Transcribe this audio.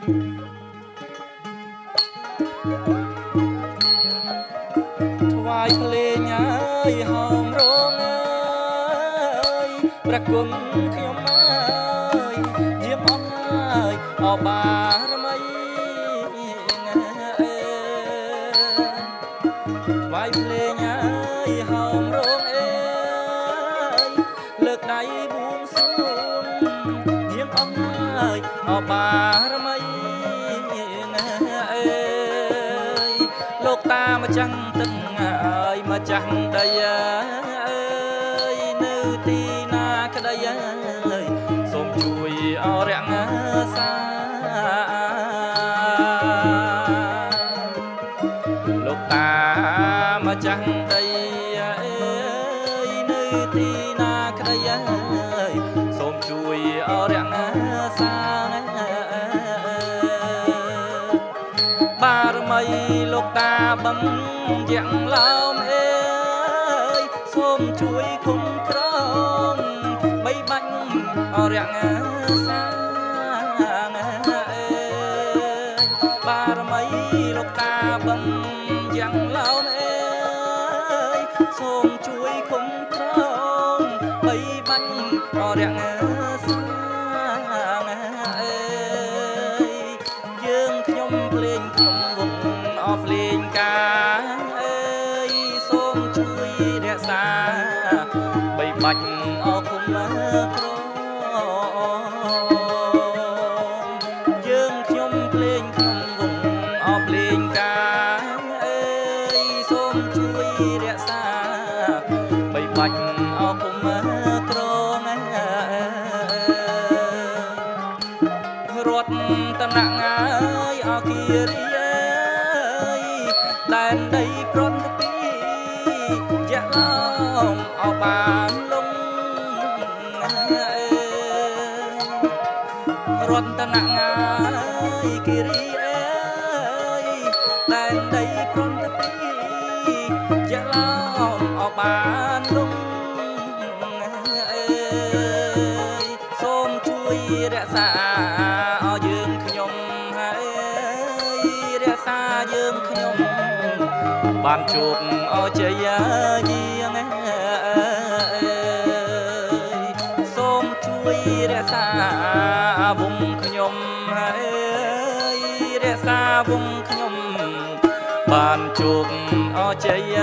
ថ្វាយភ្លេងអើយហោមរងអើយប្រគុណខ្ញុំអើយយាមអស់អើយអបារមីថ្វាយភ្លេងអើយហោមរងអើយលើកដៃបួងសួងយាមអស់អើយអបារមីលោកតាម្ចាំងទឹងអើយម្ចាស់ដីអើយនៅទីណាក្ដីអើយសូមជួយអរៈសាលោកតាម្ចាស់ដីអើយនៅទីណាក្ដីអើយសូមជួយអរៈសាបារមីលោកតាបំយ៉ាងឡោមអើយសូមជួយគុំក្រងបីបាច់អរៈសាបារមីលោកតាបំយ៉ាងឡោមអើយសូមជួយគុំក្រងបីបាច់អរៈសាយើងខ្ញុំភ្លេងខ្ញុំវងអភ្លេងការអើយសូមជួយរក្សាបីបាច់អគុំក្រយើងខ្ញុំភ្លេងខ្ញុំវងអភ្លេងការអើយសូមជួយរក្សាបីបាច់អគុំក្ររត់តនៈអើយអគិរិយដែនដីប្រន់ទីយៈឡំអបានលងរតនៈអើយគិរិយដែនដីប្រន់ទីយៈឡំអបានលងសូមជួយរក្សាយើងខ្ញុំហើយរក្សាយើងខ្ញុំបានជួបអជ័យយាងសូមជួយរក្សាវងខ្ញុំហើយរក្សាវងខ្ញុំបានជួបអជ័យ